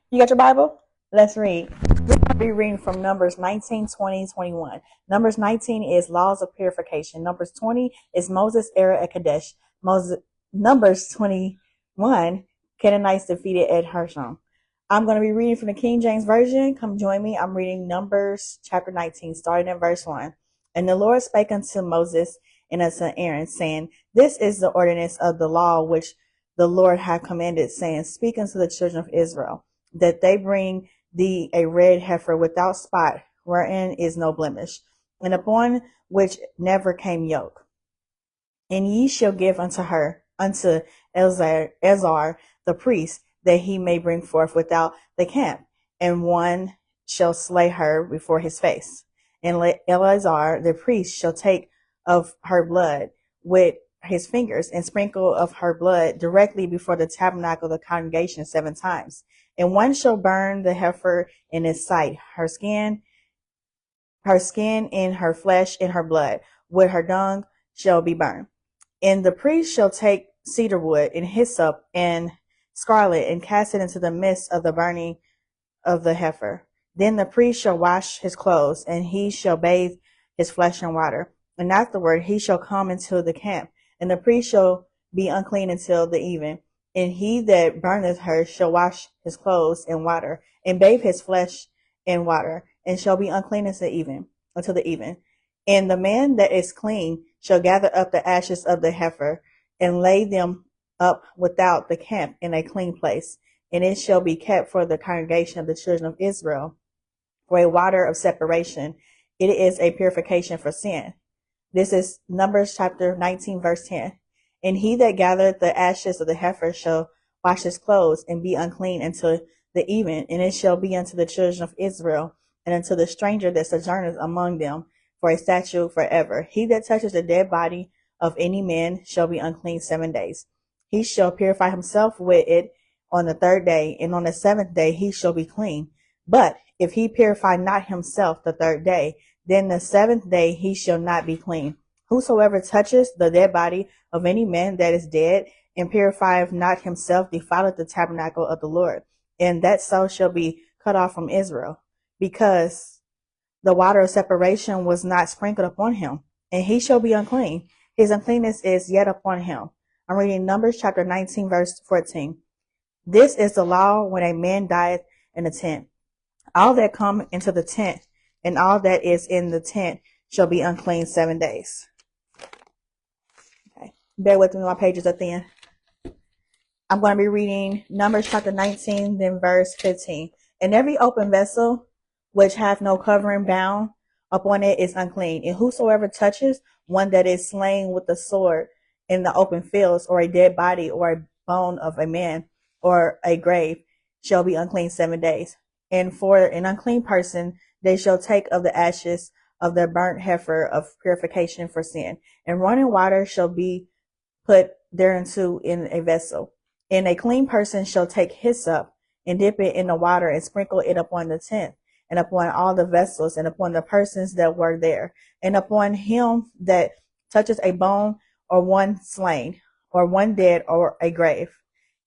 You got your Bible? Let's read. We're going to be reading from Numbers 19, 20, 21. Numbers 19 is laws of purification. Numbers 20 is Moses' era at Kadesh. Numbers 21, Canaanites defeated at Hershon. I'm going to be reading from the King James Version. Come join me. I'm reading Numbers chapter 19, starting in verse 1. And the Lord spake unto Moses and unto Aaron, saying, This is the ordinance of the law which the Lord hath commanded, saying, Speak unto the children of Israel, that they bring thee a red heifer without spot, wherein is no blemish, and upon which never came yoke. And ye shall give unto Eleazar the priest, that he may bring forth without the camp, and one shall slay her before his face. And Eleazar the priest shall take of her blood with his fingers, and sprinkle of her blood directly before the tabernacle of the congregation 7 times. And one shall burn the heifer in his sight, her skin and her flesh and her blood, with her dung shall be burned. And the priest shall take cedar wood and hyssop and scarlet, and cast it into the midst of the burning of the heifer. Then the priest shall wash his clothes, and he shall bathe his flesh in water. And afterward he shall come into the camp, and the priest shall be unclean until the even. And he that burneth her shall wash his clothes in water, and bathe his flesh in water, and shall be unclean until the even. And the man that is clean shall gather up the ashes of the heifer, and lay them up without the camp in a clean place, and it shall be kept for the congregation of the children of Israel for a water of separation. It is a purification for sin. This is Numbers chapter 19, verse 10. And he that gathereth the ashes of the heifer shall wash his clothes, and be unclean until the even, and it shall be unto the children of Israel, and unto the stranger that sojourneth among them, for a statute forever. He that touches the dead body of any man shall be unclean 7 days. He shall purify himself with it on the 3rd day, and on the 7th day he shall be clean. But if he purify not himself the 3rd day, then the 7th day he shall not be clean. Whosoever touches the dead body of any man that is dead, and purifieth not himself, defileth the tabernacle of the Lord, and that soul shall be cut off from Israel, because the water of separation was not sprinkled upon him, and he shall be unclean. His uncleanness is yet upon him. I'm reading Numbers chapter 19, verse 14. This is the law when a man dieth in a tent. All that come into the tent, and all that is in the tent, shall be unclean 7 days. Okay. Bear with me, my pages are thin. I'm going to be reading Numbers chapter 19, then verse 15. And every open vessel which hath no covering bound upon it is unclean. And whosoever touches one that is slain with the sword in the open fields, or a dead body, or a bone of a man, or a grave, shall be unclean 7 days. And for an unclean person, they shall take of the ashes of their burnt heifer of purification for sin, and running water shall be put thereinto in a vessel. And a clean person shall take hyssop, and dip it in the water, and sprinkle it upon the tent, and upon all the vessels, and upon the persons that were there, and upon him that touches a bone, or one slain, or one dead, or a grave.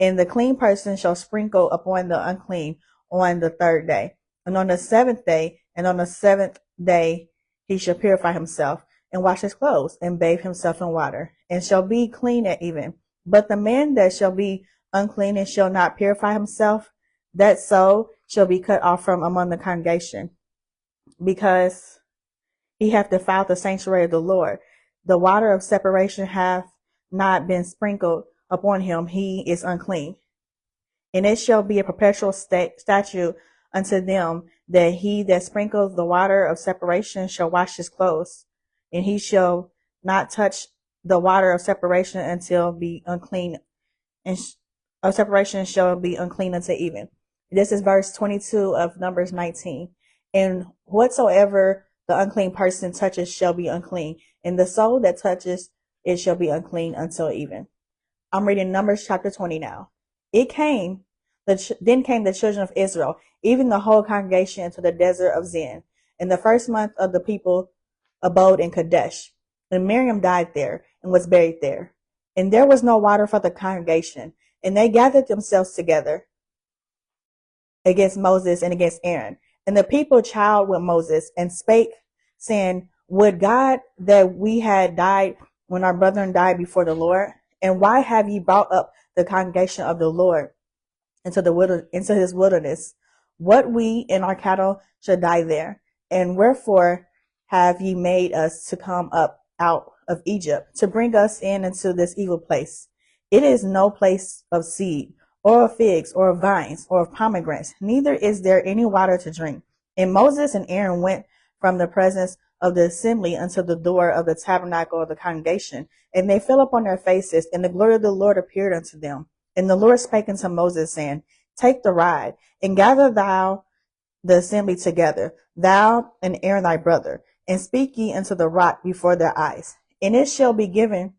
And the clean person shall sprinkle upon the unclean on the 3rd day. And on the 7th day, and on the 7th day, he shall purify himself, and wash his clothes, and bathe himself in water, and shall be clean at even. But the man that shall be unclean and shall not purify himself, that soul shall be cut off from among the congregation, because he hath defiled the sanctuary of the Lord. The water of separation hath not been sprinkled upon him, he is unclean. And it shall be a perpetual statute unto them, that he that sprinkles the water of separation shall wash his clothes, and he shall not touch the water of separation until be unclean, and of separation shall be unclean unto even. This is verse 22 of Numbers 19. And whatsoever the unclean person touches shall be unclean, and the soul that touches it shall be unclean until even. I'm reading Numbers chapter 20 now. Then came the children of Israel, even the whole congregation, into the desert of Zin. In the 1st month of the people abode in Kadesh. And Miriam died there, and was buried there. And there was no water for the congregation. And they gathered themselves together against Moses and against Aaron. And the people chided with Moses and spake, saying, would God that we had died when our brethren died before the Lord? And why have ye brought up the congregation of the Lord into his wilderness? What we and our cattle should die there. And wherefore have ye made us to come up out of Egypt, to bring us in into this evil place? It is no place of seed, or of figs, or of vines, or of pomegranates, neither is there any water to drink. And Moses and Aaron went from the presence of the assembly unto the door of the tabernacle of the congregation, and they fell upon their faces, and the glory of the Lord appeared unto them. And the Lord spake unto Moses, saying, take the rod, and gather thou the assembly together, thou and Aaron thy brother, and speak ye unto the rock before their eyes. And it shall be given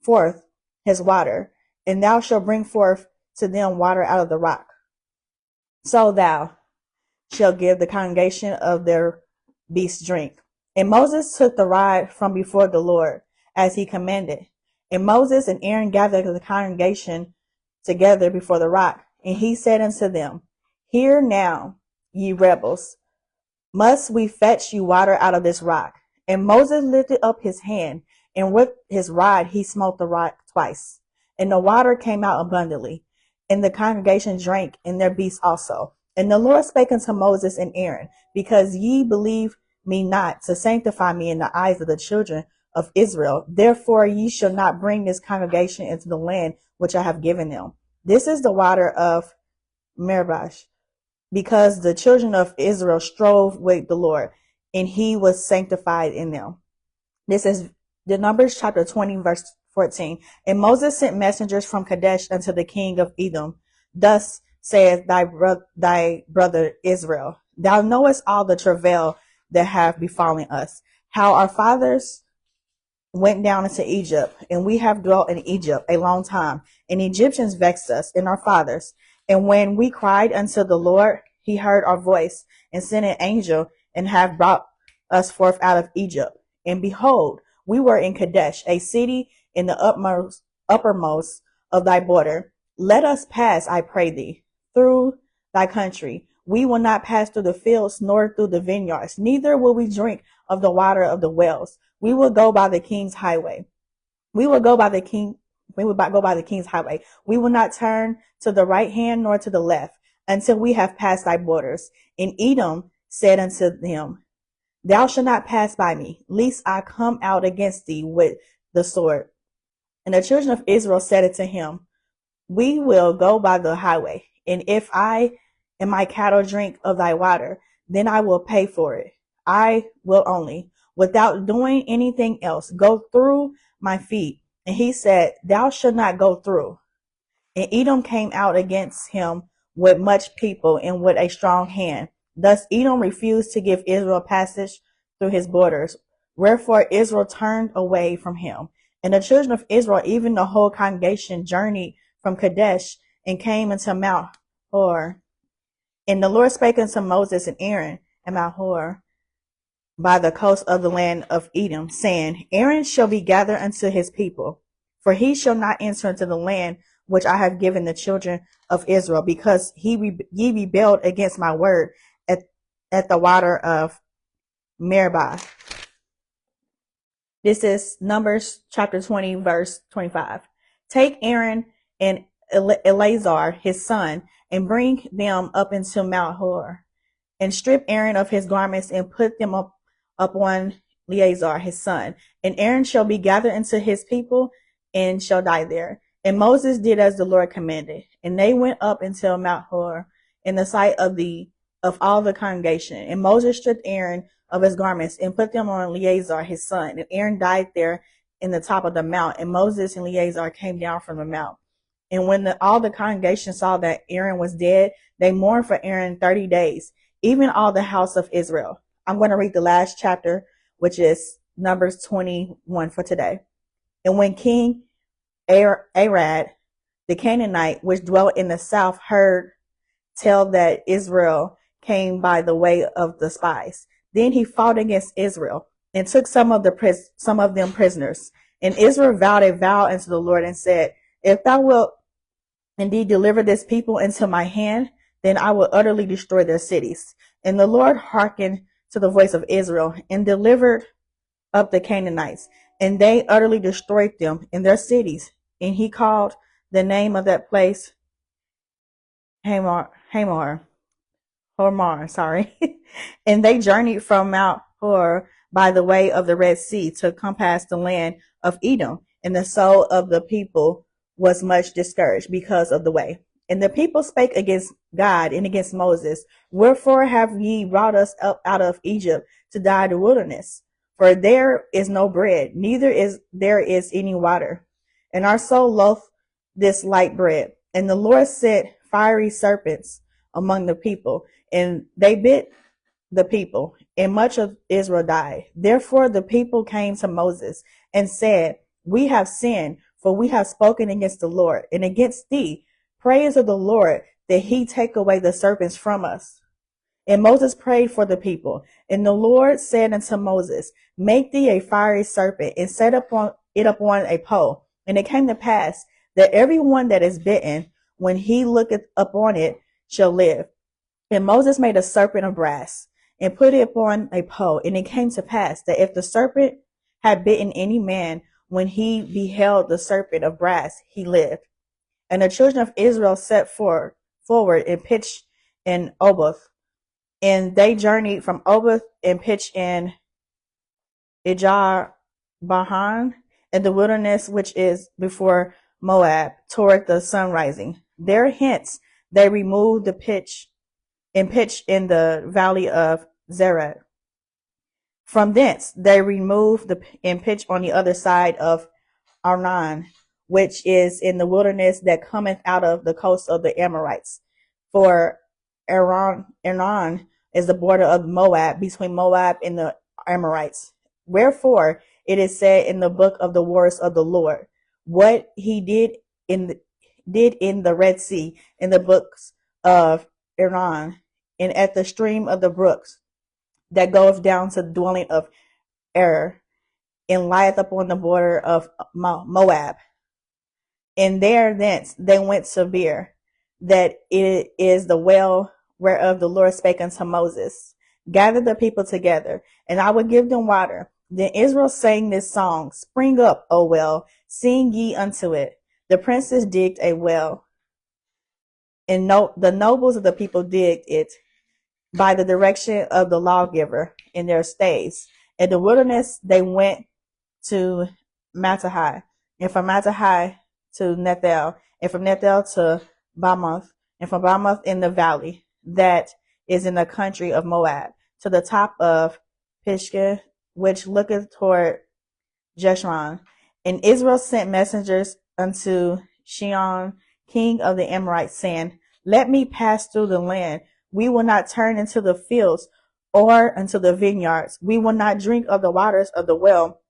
forth his water, and thou shalt bring forth to them water out of the rock. So thou shalt give the congregation of their beasts drink. And Moses took the rod from before the Lord, as he commanded. And Moses and Aaron gathered the congregation together before the rock. And he said unto them, hear now, ye rebels, must we fetch you water out of this rock? And Moses lifted up his hand, and with his rod he smote the rock twice. And the water came out abundantly, and the congregation drank, and their beasts also. And the Lord spake unto Moses and Aaron, because ye believe me not to sanctify me in the eyes of the children of Israel, therefore ye shall not bring this congregation into the land which I have given them. This is the water of Meribah, because the children of Israel strove with the Lord, and he was sanctified in them. This is the Numbers chapter 20, verse 14. And Moses sent messengers from Kadesh unto the king of Edom. Thus saith thy brother Israel, thou knowest all the travail that have befallen us, how our fathers went down into Egypt, and we have dwelt in Egypt a long time, and the Egyptians vexed us and our fathers. And when we cried unto the Lord, he heard our voice, and sent an angel, and have brought us forth out of Egypt. And behold, we were in Kadesh, a city in the uppermost of thy border. Let us pass, I pray thee, through thy country. We will not pass through the fields, nor through the vineyards, neither will we drink of the water of the wells. We will go by the king's highway. We will go by the king's highway. We will not turn to the right hand nor to the left until we have passed thy borders. And Edom said unto them, thou shalt not pass by me, lest I come out against thee with the sword. And the children of Israel said unto him, we will go by the highway, and if I and my cattle drink of thy water, then I will pay for it. I will only, without doing anything else, go through my feet. And he said, thou shalt not go through. And Edom came out against him with much people and with a strong hand. Thus Edom refused to give Israel passage through his borders. Wherefore Israel turned away from him. And the children of Israel, even the whole congregation, journeyed from Kadesh and came into Mount Hor. And the Lord spake unto Moses and Aaron at Mount Hor by the coast of the land of Edom, saying, Aaron shall be gathered unto his people, for he shall not enter into the land which I have given the children of Israel, because ye rebelled against my word at the water of Meribah. This is Numbers chapter 20, verse 25. Take Aaron and Eleazar his son, and bring them up into Mount Hor, and strip Aaron of his garments, and put them up on Eleazar his son. And Aaron shall be gathered into his people, and shall die there. And Moses did as the Lord commanded. And they went up until Mount Hor in the sight of all the congregation. And Moses stripped Aaron of his garments, and put them on Eleazar his son. And Aaron died there in the top of the mount. And Moses and Eleazar came down from the mount. And when all the congregation saw that Aaron was dead, they mourned for Aaron 30 days, even all the house of Israel. I'm going to read the last chapter, which is Numbers 21 for today. And when King Arad, the Canaanite, which dwelt in the south, heard tell that Israel came by the way of the spies, then he fought against Israel and took some of them prisoners. And Israel vowed a vow unto the Lord and said, if thou wilt indeed deliver this people into my hand, then I will utterly destroy their cities. And the Lord hearkened to the voice of Israel and delivered up the Canaanites, and they utterly destroyed them in their cities. And he called the name of that place Hormar, sorry. And they journeyed from Mount Hor by the way of the Red Sea to compass the land of Edom. And the soul of the people was much discouraged because of the way. And the people spake against God and against Moses. Wherefore have ye brought us up out of Egypt to die in the wilderness? For there is no bread, neither is there any water. And our soul loath this light bread. And the Lord sent fiery serpents among the people, and they bit the people, and much of Israel died. Therefore the people came to Moses and said, We have sinned, for we have spoken against the Lord and against thee. Praise of the Lord that he take away the serpents from us. And Moses prayed for the people. And the Lord said unto Moses, Make thee a fiery serpent, and set it upon a pole. And it came to pass that every one that is bitten, when he looketh upon it, shall live. And Moses made a serpent of brass, and put it upon a pole. And it came to pass that if the serpent had bitten any man, when he beheld the serpent of brass, he lived. And the children of Israel set forward and pitched in Oboth. And they journeyed from Oboth and pitched in Ijar Bahan, in the wilderness which is before Moab, toward the sun rising. There hence they removed the pitch and pitched in the valley of Zered. From thence they removed and pitched on the other side of Arnon, which is in the wilderness that cometh out of the coast of the Amorites. For Arnon is the border of Moab, between Moab and the Amorites. Wherefore it is said in the book of the wars of the Lord, what he did in the Red Sea, in the books of Arnon, and at the stream of the brooks that goeth down to the dwelling of Er, and lieth upon the border of Moab. And there thence they went to Beer, that it is the well whereof the Lord spake unto Moses. Gather the people together, and I will give them water. Then Israel sang this song, Spring up, O well, sing ye unto it. The princes digged a well, and the nobles of the people digged it by the direction of the lawgiver in their stays. In the wilderness they went to Mattahai, and from Mattahai to Nethel, and from Nethel to Bamoth, and from Bamoth in the valley that is in the country of Moab, to the top of Pisgah, which looketh toward Jeshurun. And Israel sent messengers unto Sihon, king of the Amorites, saying, Let me pass through the land. We will not turn into the fields or into the vineyards. We will not drink of the waters of the well,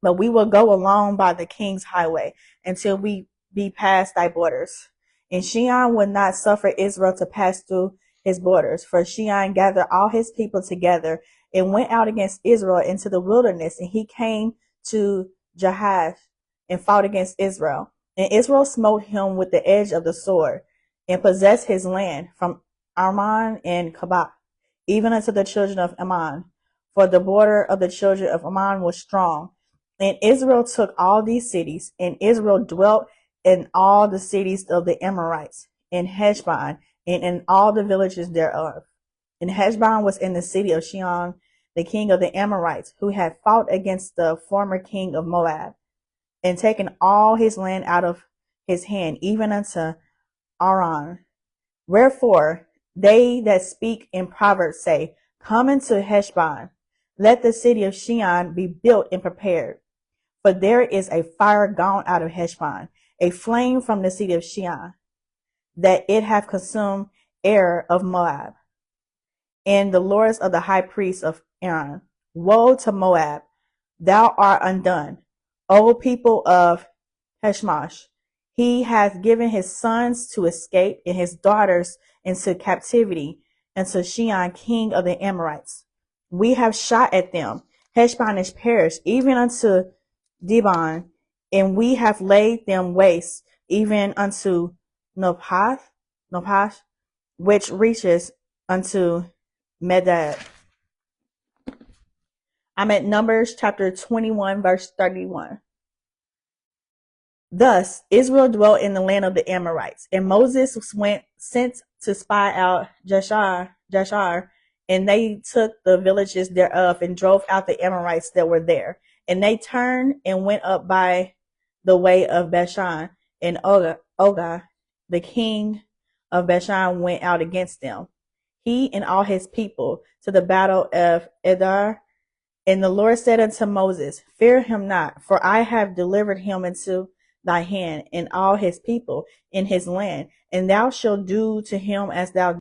but we will go along by the king's highway until we be past thy borders. And Sihon would not suffer Israel to pass through his borders, for Sihon gathered all his people together and went out against Israel into the wilderness, and he came to Jahash and fought against Israel. And Israel smote him with the edge of the sword, and possessed his land from Arman and Kabah, even unto the children of Ammon. For the border of the children of Ammon was strong. And Israel took all these cities, and Israel dwelt in all the cities of the Amorites, in Heshbon, and in all the villages thereof. And Heshbon was in the city of Sihon, the king of the Amorites, who had fought against the former king of Moab, and taken all his land out of his hand, even unto Aran. Wherefore they that speak in Proverbs say, Come into Heshbon, let the city of Sihon be built and prepared. For there is a fire gone out of Heshbon, a flame from the city of Sihon, that it hath consumed Er of Moab, and the lords of the high priests of Aaron. Woe to Moab, thou art undone, O people of Heshmosh. He hath given his sons to escape, and his daughters into captivity, unto Sihon king of the Amorites. We have shot at them. Heshbon is perished, even unto Dibon, and we have laid them waste, even unto Nopash. which reaches unto Medad. I'm at Numbers chapter 21, verse 31. Thus Israel dwelt in the land of the Amorites, and Moses sent to spy out Jashar, and they took the villages thereof and drove out the Amorites that were there. And they turned and went up by the way of Bashan, and Oga, the king of Bashan, went out against them, he and all his people, to the battle of Edar. And the Lord said unto Moses, fear him not, for I have delivered him into thy hand, and all his people in his land, and thou shalt do to him as thou